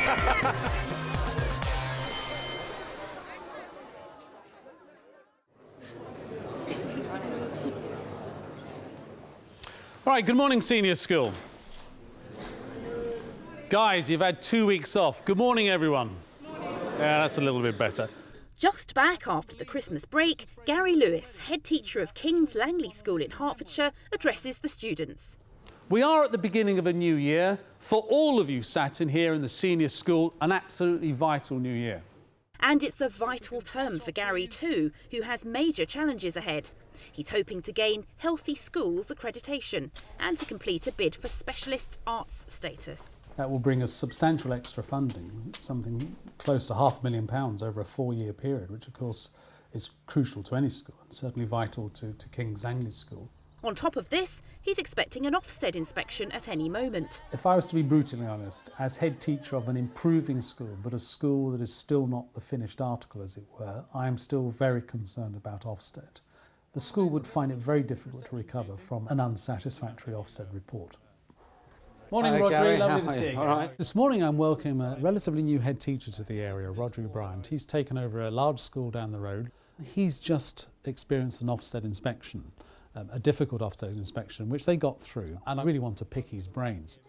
All right, good morning, senior school. Guys, you've had 2 weeks off. Good morning, everyone. Yeah, that's a little bit better. Just back after the Christmas break, Gary Lewis, head teacher of King's Langley School in Hertfordshire, addresses the students. We are at the beginning of a new year. For all of you sat in here in the senior school, an absolutely vital new year. And it's a vital term for Gary too, who has major challenges ahead. He's hoping to gain Healthy Schools accreditation and to complete a bid for specialist arts status. That will bring us substantial extra funding, something close to £500,000 over a 4-year period, which of course is crucial to any school and certainly vital to King's Langley School. On top of this, he's expecting an Ofsted inspection at any moment. If I was to be brutally honest, as head teacher of an improving school, but a school that is still not the finished article, as it were, I am still very concerned about Ofsted. The school would find it very difficult to recover from an unsatisfactory Ofsted report. Morning, Rodri. Gary. Lovely to see you. All right. This morning I'm welcoming a relatively new head teacher to the area, Rodri Bryant. He's taken over a large school down the road. He's just experienced an Ofsted inspection. A difficult Ofsted inspection, which they got through, and I really want to pick his brains.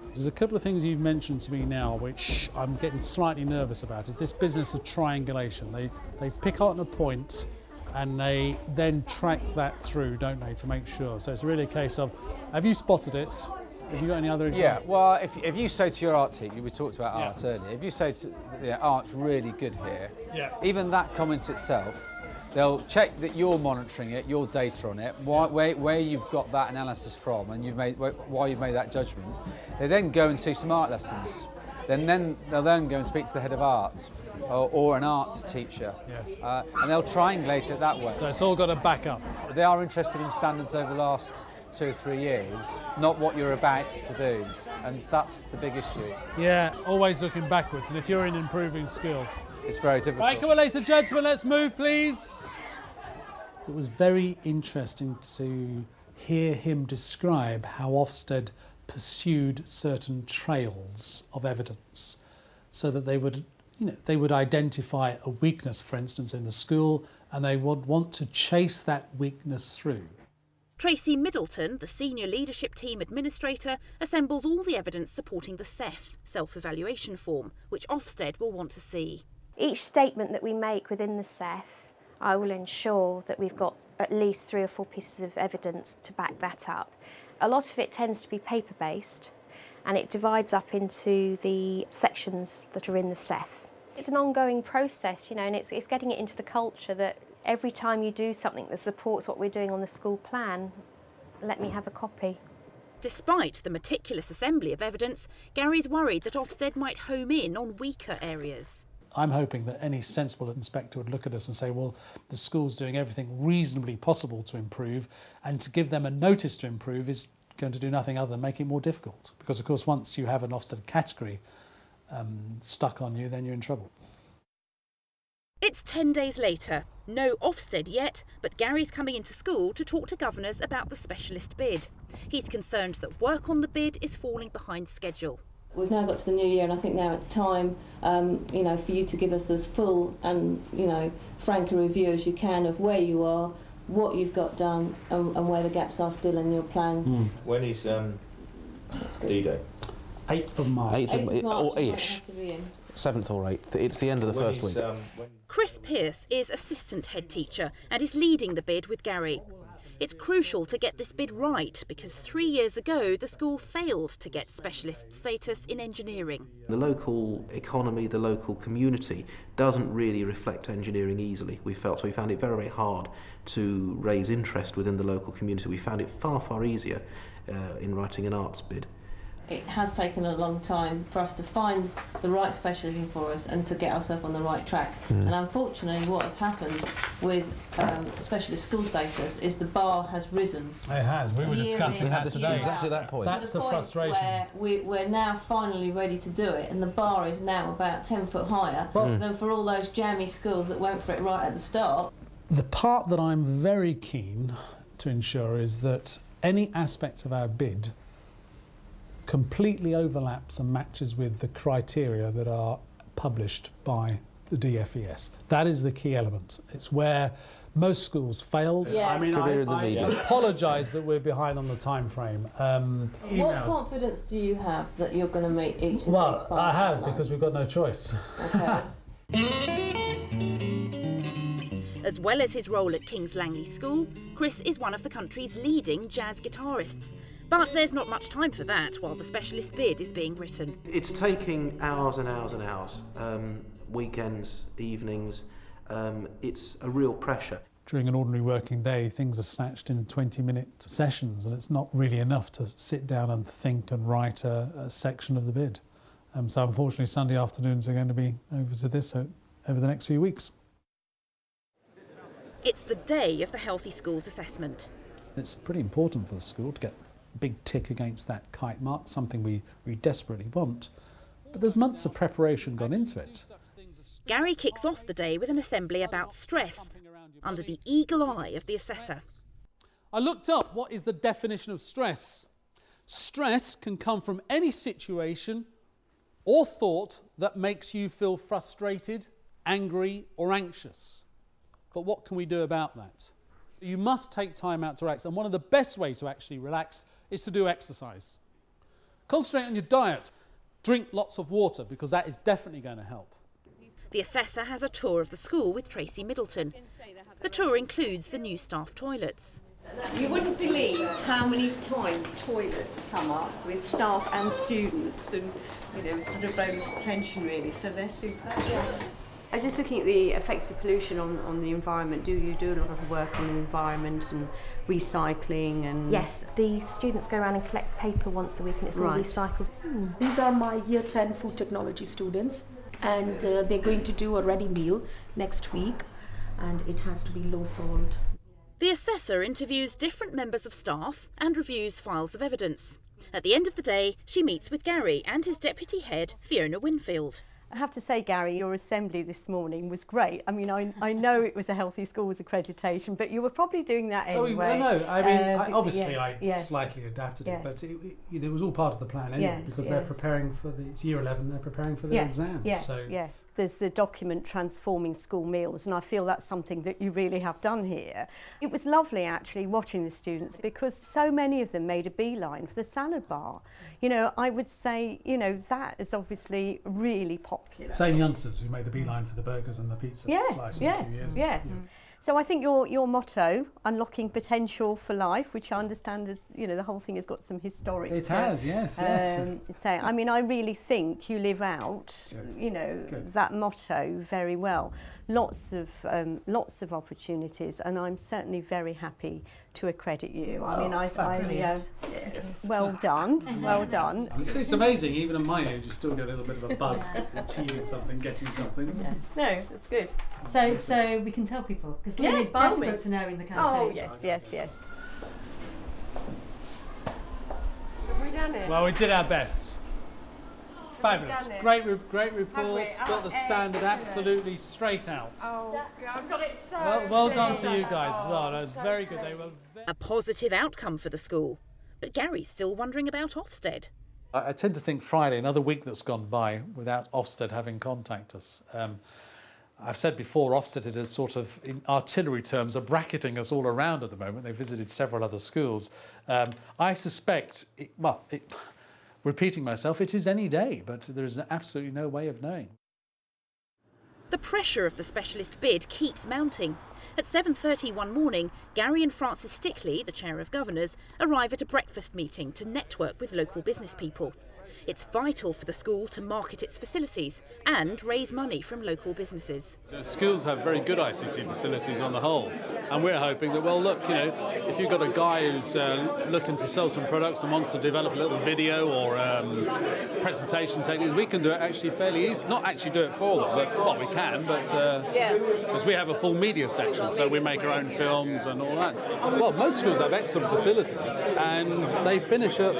There's a couple of things you've mentioned to me now which I'm getting slightly nervous about. Is this business of triangulation. They pick out a point and they then track that through, don't they, to make sure. So it's really a case of, have you spotted it? Have you got any other examples? Yeah, well, if you say to your art teacher, we talked about art earlier, if you say to art's really good here, even that comment itself, they'll check that you're monitoring it, your data on it, where you've got that analysis from, and why you've made that judgment. They then go and see some art lessons. Then they'll then go and speak to the head of art or an art teacher. Yes. And they'll triangulate it that way. So it's all got to back up. They are interested in standards over the last 2 or 3 years, not what you're about to do, and that's the big issue. Yeah, always looking backwards, and if you're in improving skill, it's very difficult. Right, come on, ladies and gentlemen, let's move, please. It was very interesting to hear him describe how Ofsted pursued certain trails of evidence so that they would identify a weakness, for instance, in the school, and they would want to chase that weakness through. Tracy Middleton, the senior leadership team administrator, assembles all the evidence supporting the SEF, self-evaluation form, which Ofsted will want to see. Each statement that we make within the SEF, I will ensure that we've got at least 3 or 4 pieces of evidence to back that up. A lot of it tends to be paper-based, and it divides up into the sections that are in the SEF. It's an ongoing process, you know, and it's getting it into the culture that every time you do something that supports what we're doing on the school plan, let me have a copy. Despite the meticulous assembly of evidence, Gary's worried that Ofsted might home in on weaker areas. I'm hoping that any sensible inspector would look at us and say, well, the school's doing everything reasonably possible to improve, and to give them a notice to improve is going to do nothing other than make it more difficult. Because, of course, once you have an Ofsted category stuck on you, then you're in trouble. It's 10 days later. No Ofsted yet, but Gary's coming into school to talk to governors about the specialist bid. He's concerned that work on the bid is falling behind schedule. We've now got to the new year, and I think now it's time, for you to give us as full and, frank a review as you can of where you are, what you've got done, and where the gaps are still in your plan. When is D-Day? 8th of March. 8th of March, or ish. 7th or 8th. It's the end of the first week. Chris Pearce is assistant head teacher and is leading the bid with Gary. It's crucial to get this bid right because 3 years ago the school failed to get specialist status in engineering. The local economy, the local community doesn't really reflect engineering easily, we felt. So we found it very, very hard to raise interest within the local community. We found it far, far easier in writing an arts bid. It has taken a long time for us to find the right specialism for us and to get ourselves on the right track. And unfortunately what has happened with specialist school status is the bar has risen. It has. We were discussing that today. Exactly that point. That's the frustration. Where we're now finally ready to do it, and the bar is now about 10 foot higher than for all those jammy schools that went for it right at the start. The part that I'm very keen to ensure is that any aspect of our bid completely overlaps and matches with the criteria that are published by the DFES. That is the key element. It's where most schools failed. Yes. I mean, I apologise that we're behind on the time frame. What confidence do you have that you're going to meet each of these Well, five I have, deadlines? because we've got no choice. Okay. As well as his role at King's Langley School, Chris is one of the country's leading jazz guitarists. But there's not much time for that while the specialist bid is being written. It's taking hours and hours and hours, weekends, evenings. It's a real pressure. During an ordinary working day, things are snatched in 20-minute sessions, and it's not really enough to sit down and think and write a section of the bid. So unfortunately, Sunday afternoons are going to be over to this over the next few weeks. It's the day of the Healthy Schools assessment. It's pretty important for the school to get a big tick against that kite mark, something we desperately want. But there's months of preparation gone into it. Gary kicks off the day with an assembly about stress, under the eagle eye of the assessor. I looked up what is the definition of stress. Stress can come from any situation or thought that makes you feel frustrated, angry or anxious. But what can we do about that? You must take time out to relax, and one of the best ways to actually relax is to do exercise. Concentrate on your diet. Drink lots of water, because that is definitely going to help. The assessor has a tour of the school with Tracy Middleton. The tour includes the new staff toilets. You wouldn't believe how many times toilets come up with staff and students, and it's sort of blown attention really, so they're super. Yes. I was just looking at the effects of pollution on the environment. Do you do a lot of work on the environment and recycling and... Yes, the students go around and collect paper once a week, and it's all recycled. These are my Year 10 food technology students, and they're going to do a ready meal next week, and it has to be low salt. The assessor interviews different members of staff and reviews files of evidence. At the end of the day, she meets with Gary and his deputy head, Fiona Winfield. I have to say, Gary, your assembly this morning was great. I mean, I know it was a Healthy Schools accreditation, but you were probably doing that anyway. Oh, no, I mean, obviously I slightly adapted it, but it was all part of the plan anyway, because they're preparing for it's Year 11, they're preparing for their exams. Yes. There's the document Transforming School Meals, and I feel that's something that you really have done here. It was lovely, actually, watching the students, because so many of them made a beeline for the salad bar. I would say, that is obviously really popular. Same youngsters who made the beeline for the burgers and the pizza. Yes. So I think your motto, unlocking potential for life, which I understand is, the whole thing has got some historic... It has, yes. So, I mean, I really think you live out, that motto very well. Lots of opportunities, and I'm certainly very happy to accredit you. I mean, well done, well done. It's amazing, even at my age, you still get a little bit of a buzz achieving something, getting something. Yes, no, that's good. So we can tell people, because yes, it's desperate to know in the canteen. Oh, yes. Have we done it? Well, we did our best. Fabulous. Great report. Got the standard absolutely straight out. Oh, I've got it so well done to you guys as well. That was very good. They were A positive outcome for the school. But Gary's still wondering about Ofsted. I tend to think Friday, another week that's gone by without Ofsted having contacted us. I've said before, Ofsted is sort of, in artillery terms, are bracketing us all around at the moment. They visited several other schools. I suspect, repeating myself, it is any day, but there is absolutely no way of knowing. The pressure of the specialist bid keeps mounting. At 7:30 one morning, Gary and Francis Stickley, the Chair of Governors, arrive at a breakfast meeting to network with local business people. It's vital for the school to market its facilities and raise money from local businesses. So schools have very good ICT facilities on the whole, and we're hoping that, well, look, if you've got a guy who's looking to sell some products and wants to develop a little video or presentation techniques, we can do it actually fairly easy. Not actually do it for them, but we can, but because we have a full media section, so we make our own films and all that. Well, most schools have excellent facilities, and they finish at,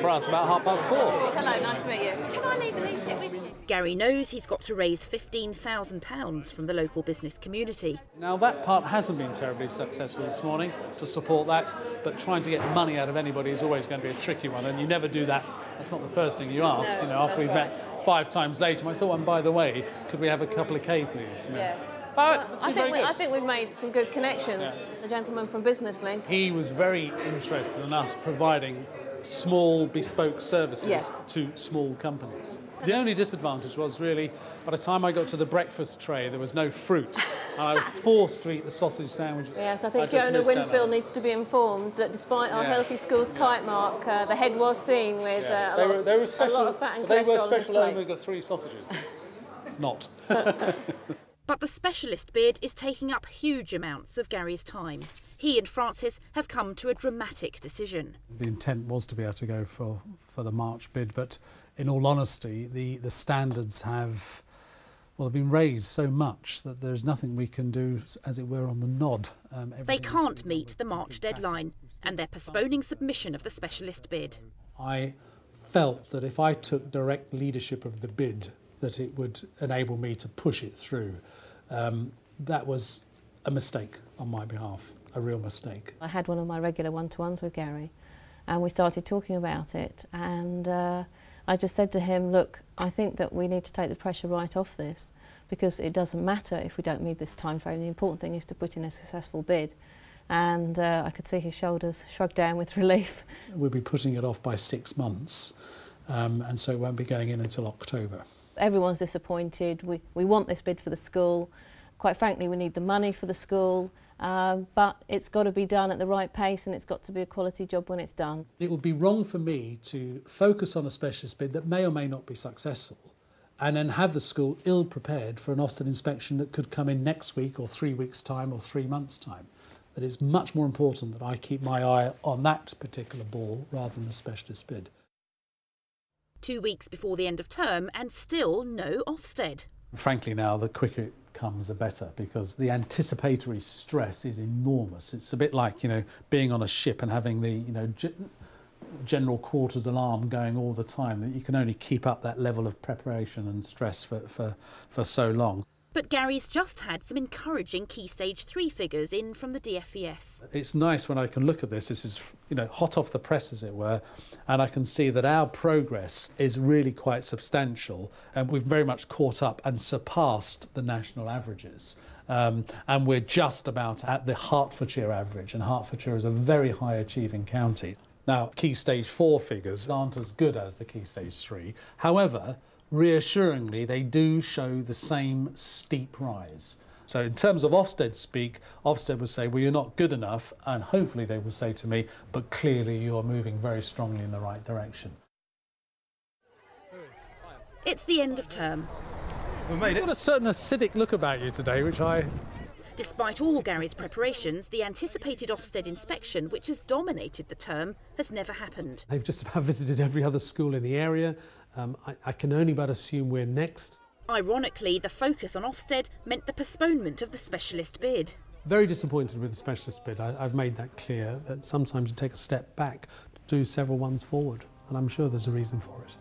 for us, about 4:30. Hello, nice to meet you. Can I leave a leaflet with you? Gary knows he's got to raise £15,000 from the local business community. Now that part hasn't been terribly successful this morning to support that, but trying to get money out of anybody is always going to be a tricky one, and you never do that. That's not the first thing you ask, No, you know, after we've met 5 times later. I said, and by the way, could we have a couple of K, please? You know. Yes. I think we've made some good connections. Yeah. The gentleman from Business Link. He was very interested in us providing small bespoke services Yes. to small companies. The only disadvantage was really, by the time I got to the breakfast tray, there was no fruit, and I was forced to eat the sausage sandwich. Yes, I think just Fiona missed out on Winfield it. needs to be informed that despite our Yeah. Healthy Schools kite mark, the head was seen with Yeah. a lot of special, fat and they were cholesterol on special display. omega-3 sausages. Not. But the specialist bid is taking up huge amounts of Gary's time. He and Francis have come to a dramatic decision. The intent was to be able to go for the March bid, but in all honesty, the standards have been raised so much that there's nothing we can do, as it were, on the nod. They can't meet the March deadline, and they're postponing submission of the specialist bid. I felt that if I took direct leadership of the bid, that it would enable me to push it through. That was a mistake on my behalf, a real mistake. I had one of my regular one-to-ones with Gary, and we started talking about it, and I just said to him, look, I think that we need to take the pressure right off this, because it doesn't matter if we don't meet this time frame. The important thing is to put in a successful bid. And I could see his shoulders shrug down with relief. We'll be putting it off by 6 months, and so it won't be going in until October. Everyone's disappointed. We want this bid for the school. Quite frankly, we need the money for the school, but it's got to be done at the right pace, and it's got to be a quality job when it's done. It would be wrong for me to focus on a specialist bid that may or may not be successful, and then have the school ill-prepared for an Ofsted inspection that could come in next week or 3 weeks' time or 3 months' time. That it's much more important that I keep my eye on that particular ball rather than the specialist bid. 2 weeks before the end of term, and still no Ofsted. Frankly now, the quicker it comes, the better, because the anticipatory stress is enormous. It's a bit like, being on a ship and having the, general quarters alarm going all the time, that you can only keep up that level of preparation and stress for so long. But Gary's just had some encouraging Key Stage 3 figures in from the DFES. It's nice when I can look at this. This is, hot off the press, as it were, and I can see that our progress is really quite substantial, and we've very much caught up and surpassed the national averages. And we're just about at the Hertfordshire average, and Hertfordshire is a very high achieving county. Now, Key Stage 4 figures aren't as good as the Key Stage 3. However, reassuringly, they do show the same steep rise. So in terms of Ofsted speak, Ofsted would say, well, you're not good enough, and hopefully they will say to me, but clearly you're moving very strongly in the right direction. It's the end of term. We made it. You've got a certain acidic look about you today, which I... Despite all Gary's preparations, the anticipated Ofsted inspection, which has dominated the term, has never happened. They've just about visited every other school in the area. I can only but assume we're next. Ironically, the focus on Ofsted meant the postponement of the specialist bid. Very disappointed with the specialist bid. I've made that clear, that sometimes you take a step back to do several ones forward, and I'm sure there's a reason for it.